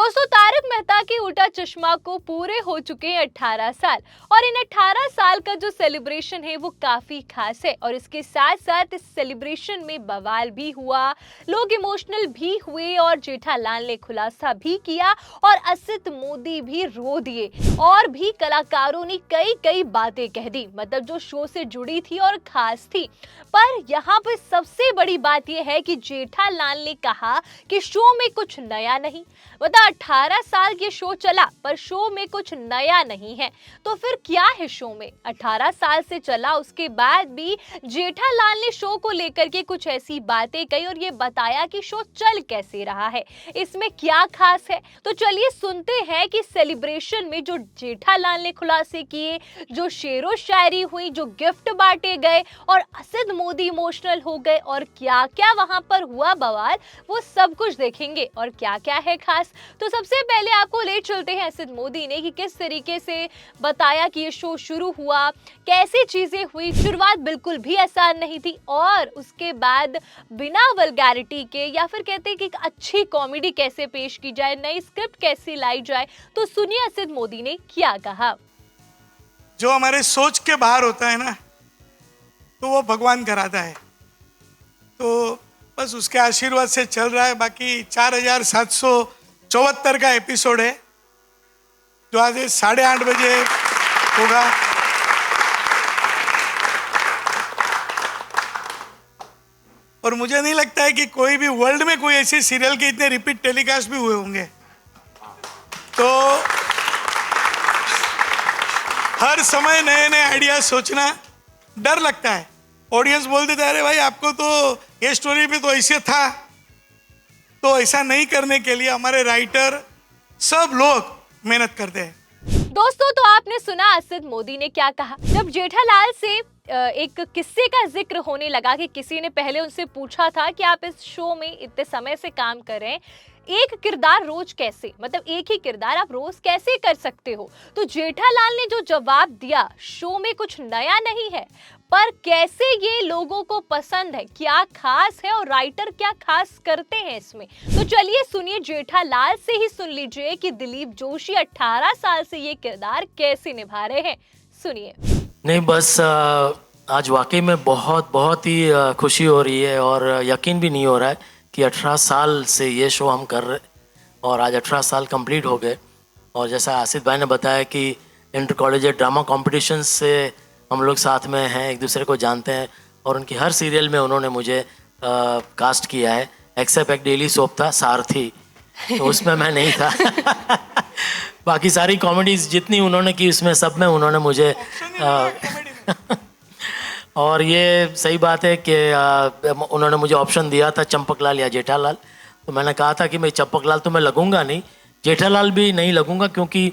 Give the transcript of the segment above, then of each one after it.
दोस्तों, तारक मेहता की उल्टा चश्मा को पूरे हो चुके हैं 18 साल और इन 18 साल का जो सेलिब्रेशन है वो काफी खास है। और इसके साथ साथ इस सेलिब्रेशन में बवाल भी हुआ, लोग इमोशनल भी हुए और जेठालाल ने खुलासा भी किया और असित मोदी भी रो दिए और भी कलाकारों ने कई कई बातें कह दी, मतलब जो शो से जुड़ी थी और खास थी। पर यहाँ पर सबसे बड़ी बात यह है कि जेठालाल ने कहा कि शो में कुछ नया नहीं, मतलब 18 साल ये शो चला पर शो में कुछ नया नहीं है। तो फिर क्या है शो में? 18 साल से चला, उसके बाद भी जेठालाल ने शो को लेकर के कुछ ऐसी बातें कही और ये बताया कि शो चल कैसे रहा है, इसमें क्या खास है। तो चलिए सुनते हैं कि सेलिब्रेशन में जो जेठालाल ने खुलासे किए, जो शेरो शायरी हुई, जो गिफ्ट बांटे गए और असित मोदी इमोशनल हो गए और क्या क्या वहां पर हुआ बवाल, वो सब कुछ देखेंगे और क्या क्या है खास। तो सबसे पहले आपको ले चलते हैं असित मोदी ने कि किस तरीके से बताया कि ये शो शुरू हुआ, कैसी चीजें हुई। शुरुआत बिल्कुल भी आसान नहीं थी और उसके बाद बिना वल्गैरिटी के या फिर कहते हैं कि एक अच्छी कॉमेडी कैसे पेश की जाए, नई स्क्रिप्ट कैसे लाई जाए। तो सुनिए असित मोदी ने क्या कहा। जो हमारे सोच के बाहर होता है ना, तो वो भगवान कराता है। तो बस उसके आशीर्वाद से चल रहा है। बाकी 4774 का एपिसोड है जो आज 8:30 बजे होगा। और मुझे नहीं लगता है कि कोई भी वर्ल्ड में कोई ऐसे सीरियल के इतने रिपीट टेलीकास्ट भी हुए होंगे। तो हर समय नए नए आइडिया सोचना, डर लगता है। ऑडियंस बोल देता है अरे भाई आपको तो ये स्टोरी भी तो ऐसे था। तो ऐसा नहीं करने के लिए हमारे राइटर सब लोग मेहनत करते हैं। दोस्तों, तो आपने सुना असित मोदी ने क्या कहा। जब जेठालाल से एक किस्से का जिक्र होने लगा कि किसी ने पहले उनसे पूछा था कि आप इस शो में इतने समय से काम कर रहे हैं, एक किरदार रोज कैसे, मतलब एक ही किरदार आप रोज कैसे कर सकते हो। तो जेठालाल ने जो जवाब दिया, शो में कुछ नया नहीं है पर कैसे ये लोगों को पसंद है, क्या खास है और राइटर क्या खास करते हैं इसमें। तो चलिए सुनिए, जेठालाल से ही सुन लीजिए कि दिलीप जोशी 18 साल से ये किरदार कैसे निभा रहे हैं। सुनिए। नहीं, बस आज वाकई में बहुत ही खुशी हो रही है और यकीन भी नहीं हो रहा है कि 18 साल से ये शो हम कर रहे और आज 18 साल कंप्लीट हो गए। और जैसा आसित भाई ने बताया कि इंटर कॉलेज ड्रामा कॉम्पिटिशन से हम लोग साथ में हैं, एक दूसरे को जानते हैं और उनकी हर सीरियल में उन्होंने मुझे कास्ट किया है। एक्सेप्ट एक डेली सोप था सारथी, तो उसमें मैं नहीं था। बाकी सारी कॉमेडीज जितनी उन्होंने की उसमें सब में उन्होंने मुझे और ये सही बात है कि उन्होंने मुझे ऑप्शन दिया था चंपकलाल या जेठालाल। तो मैंने कहा था कि मैं चंपकलाल तो मैं लगूंगा नहीं, जेठालाल भी नहीं लगूंगा, क्योंकि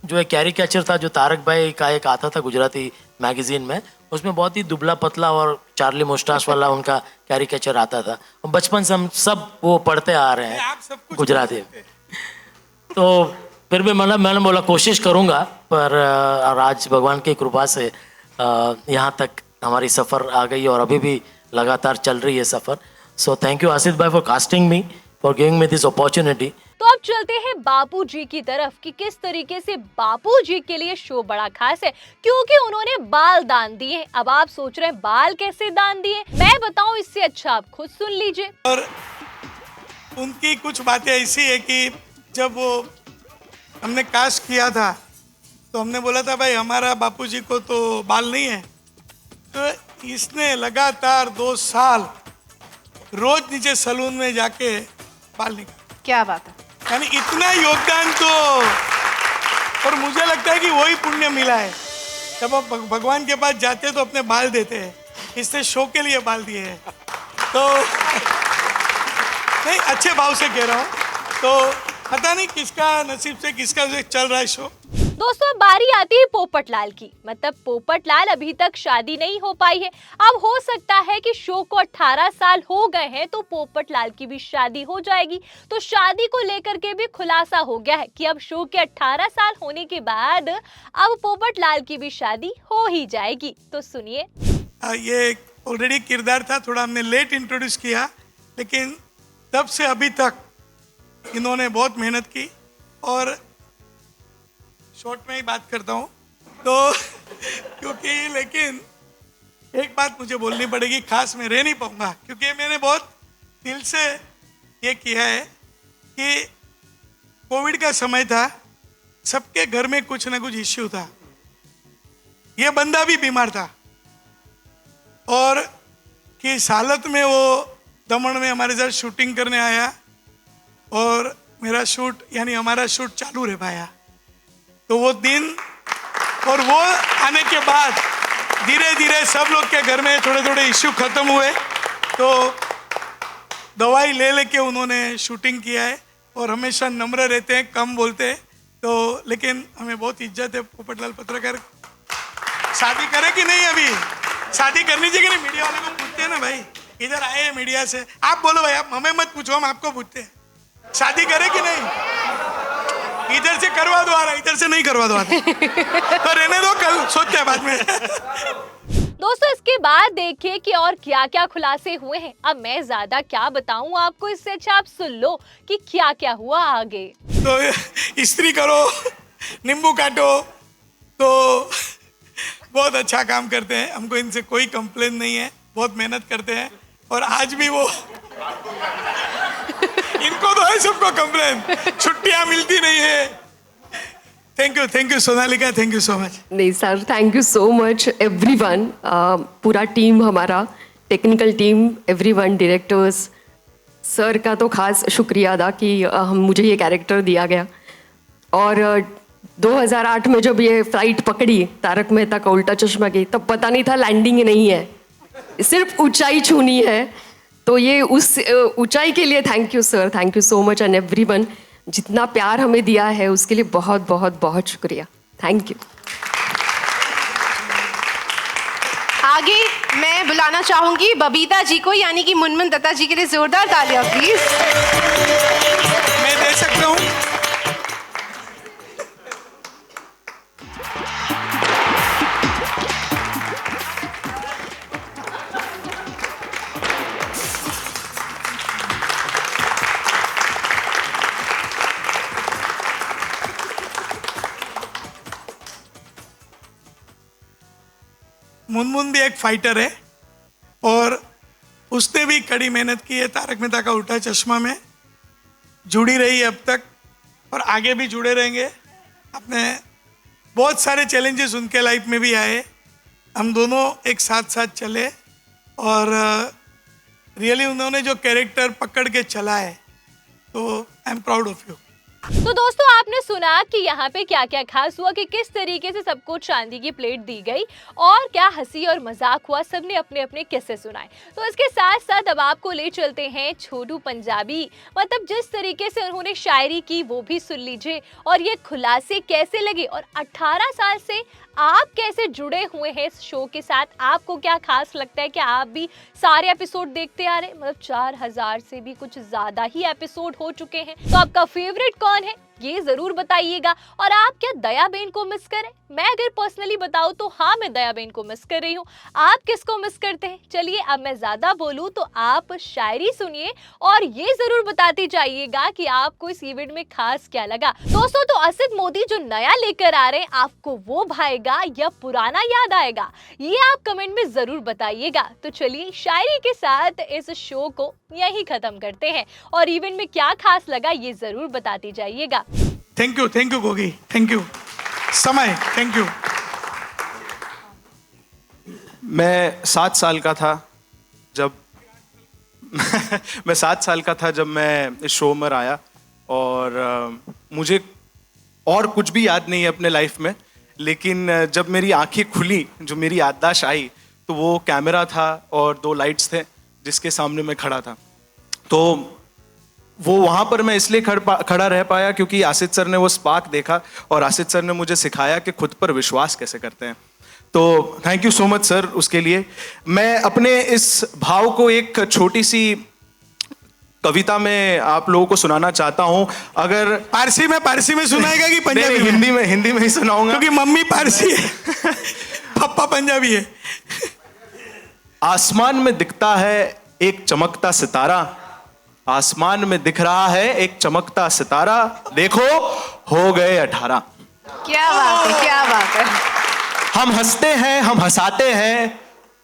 जो एक कैरिकेचर था जो तारक भाई का एक आता था गुजराती मैगजीन में, उसमें बहुत ही दुबला पतला और चार्ली मुस्टाश वाला उनका कैरिकेचर आता था। बचपन से हम सब वो पढ़ते आ रहे हैं गुजराती। तो फिर भी मैंने बोला कोशिश करूँगा, पर आज भगवान की कृपा से यहाँ तक हमारी सफ़र आ गई और अभी भी लगातार चल रही है सफ़र। सो थैंक यू आसित भाई for casting me, for giving me this opportunity. तो अब चलते हैं बापूजी की तरफ कि किस तरीके से बापूजी के लिए शो बड़ा खास है, क्योंकि उन्होंने बाल दान दिए। अब आप सोच रहे हैं बाल कैसे दान दिए, मैं बताऊं इससे अच्छा आप खुद सुन लीजिए। और उनकी कुछ बातें ऐसी है कि जब वो हमने कास्ट किया था तो हमने बोला था भाई हमारा बापूजी को तो बाल नहीं है। तो इसने लगातार 2 साल रोज नीचे सलून में जाके बाल निकाला। क्या बात है, यानी इतना योगदान तो। और मुझे लगता है कि वही पुण्य मिला है, जब आप भगवान के पास जाते हैं तो अपने बाल देते हैं। इसने शो के लिए बाल दिए हैं, तो नहीं, अच्छे भाव से कह रहा हूँ। तो पता नहीं किसका नसीब से किसका चल रहा है शो। दोस्तों, बारी आती है पोपटलाल की, मतलब पोपटलाल अभी तक शादी नहीं हो पाई है। अब हो सकता है कि शो को 18 साल हो गए हैं तो पोपटलाल की भी शादी हो जाएगी। तो शादी को लेकर के भी खुलासा हो गया है कि अब शो के 18 साल होने के बाद अब पोपटलाल की भी शादी हो ही जाएगी। तो सुनिए। ये ऑलरेडी किरदार था, थोड़ा हमने लेट इंट्रोड्यूस किया, लेकिन तब से अभी तक इन्होंने बहुत मेहनत की। और शॉर्ट में ही बात करता हूँ तो क्योंकि लेकिन एक बात मुझे बोलनी पड़ेगी, खास मैं रह नहीं पाऊंगा, क्योंकि मैंने बहुत दिल से ये किया है कि कोविड का समय था, सबके घर में कुछ ना कुछ इश्यू था। ये बंदा भी बीमार था और किस हालत में वो दमन में हमारे साथ शूटिंग करने आया और मेरा शूट यानी हमारा शूट चालू रह पाया। तो वो दिन और वो आने के बाद धीरे धीरे सब लोग के घर में थोड़े थोड़े इश्यू खत्म हुए, तो दवाई ले लेके उन्होंने शूटिंग किया है और हमेशा नम्र रहते हैं, कम बोलते हैं। तो लेकिन हमें बहुत इज्जत है। पोपटलाल पत्रकार शादी करे कि नहीं? अभी शादी करनी चाहिए कि नहीं? मीडिया वाले को पूछते हैं ना भाई, इधर आए हैं मीडिया से, आप बोलो भाई, आप हमें मत पूछो, हम आपको पूछते हैं, शादी करे कि नहीं? इधर से करवा दो आ रहा, इधर से नहीं करवा दो आ रहा। तो रहने दो, कल सोचते हैं बाद में। दोस्तों इसके बाद देखिए कि और क्या क्या खुलासे हुए हैं। अब मैं ज्यादा क्या बताऊं आपको, इससे अच्छा आप सुन लो कि क्या क्या हुआ आगे। तो इस्त्री करो, नींबू काटो, तो बहुत अच्छा काम करते हैं, हमको इनसे कोई कंप्लेन नहीं है, बहुत मेहनत करते हैं। और आज भी वो इनको तो है सबको कंप्लेन, छुट्टियां मिलती नहीं है। Thank you Sonalika, thank you so much. नहीं sir, thank you so much everyone, पूरा टीम हमारा, technical team, everyone, directors, sir का तो खास शुक्रिया अदा कि हम मुझे ये कैरेक्टर दिया गया। और 2008 में जब ये फ्लाइट पकड़ी तारक मेहता का उल्टा चश्मा की, तब पता नहीं था लैंडिंग नहीं है, सिर्फ ऊंचाई छूनी है। तो ये उस ऊंचाई के लिए thank you sir, thank you so much and everyone, जितना प्यार हमें दिया है उसके लिए बहुत बहुत बहुत शुक्रिया, थैंक यू। आगे मैं बुलाना चाहूंगी बबीता जी को, यानी कि मुनमुन दत्ता जी के लिए जोरदार तालियां प्लीज। मैं दे सकता हूँ? मुनमुन भी एक फाइटर है और उसने भी कड़ी मेहनत की है तारक मेहता का उल्टा चश्मा में, जुड़ी रही है अब तक और आगे भी जुड़े रहेंगे। अपने बहुत सारे चैलेंजेस उनके लाइफ में भी आए, हम दोनों एक साथ साथ चले और रियली उन्होंने जो कैरेक्टर पकड़ के चला है, तो I am proud of you. तो दोस्तों आपने सुना कि यहाँ पे क्या क्या खास हुआ, कि किस तरीके से सबको चांदी की प्लेट दी गई और क्या हंसी और मजाक हुआ, सबने अपने अपने किस्से सुनाए। तो इसके साथ साथ अब आपको ले चलते हैं छोटू पंजाबी, मतलब जिस तरीके से उन्होंने शायरी की वो भी सुन लीजिए और ये खुलासे कैसे लगे और 18 साल से आप कैसे जुड़े हुए हैं इस शो के साथ। आपको क्या खास लगता है कि आप भी सारे एपिसोड देखते आ रहे हैं, मतलब 4000 से भी कुछ ज्यादा ही एपिसोड हो चुके हैं। तो आपका फेवरेट कौन है ये जरूर बताइएगा। और आप क्या दयाबेन को मिस करें? मैं अगर पर्सनली बताऊं तो हाँ, मैं दयाबेन को मिस कर रही हूँ। आप किसको मिस करते हैं? चलिए अब मैं ज्यादा बोलूं तो आप शायरी सुनिए और ये जरूर बताते जाइएगा कि आपको इस इवेंट में खास क्या लगा। दोस्तों तो असित मोदी जो नया लेकर आ रहे हैं, आपको वो भाएगा या पुराना याद आएगा, ये आप कमेंट में जरूर बताइएगा। तो चलिए शायरी के साथ इस शो को यही खत्म करते हैं और इवेंट में क्या खास लगा ये जरूर बताते जाइएगा। Thank you Gogi, thank you समय, थैंक यू। मैं 7 साल का था जब मैं 7 साल का था जब मैं इस शो में आया और मुझे और कुछ भी याद नहीं है अपने लाइफ में, लेकिन जब मेरी आंखें खुली, जो मेरी याददाश्त आई, तो वो कैमरा था और 2 लाइट्स थे जिसके सामने मैं खड़ा था। तो वो वहाँ पर मैं इसलिए खड़ा रह पाया क्योंकि आसित सर ने वो स्पार्क देखा और आसित सर ने मुझे सिखाया कि खुद पर विश्वास कैसे करते हैं। तो thank you so much sir उसके लिए। मैं अपने इस भाव को एक छोटी सी कविता में आप लोगों को सुनाना चाहता हूँ। अगर पारसी में सुनाएगा कि पंजाबी? हिंदी में ही सुनाऊंगा क्योंकि मम्मी पारसी है पापा पंजाबी है। आसमान में दिखता है एक चमकता सितारा, आसमान में दिख रहा है एक चमकता सितारा, देखो हो गए 18। क्या बात है, क्या बात है। हम हंसते हैं, हम हंसाते हैं,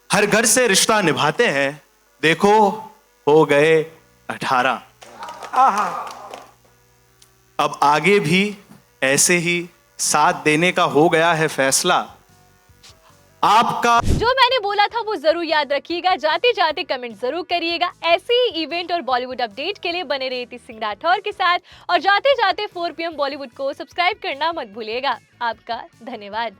हर घर से रिश्ता निभाते हैं, देखो हो गए 18। अब आगे भी ऐसे ही साथ देने का हो गया है फैसला आपका। जो मैंने बोला था वो जरूर याद रखिएगा, जाते जाते कमेंट जरूर करिएगा। ऐसे ही इवेंट और बॉलीवुड अपडेट के लिए बने रहिए सिंह राठौर के साथ, और जाते जाते 4 PM बॉलीवुड को सब्सक्राइब करना मत भूलिएगा। आपका धन्यवाद।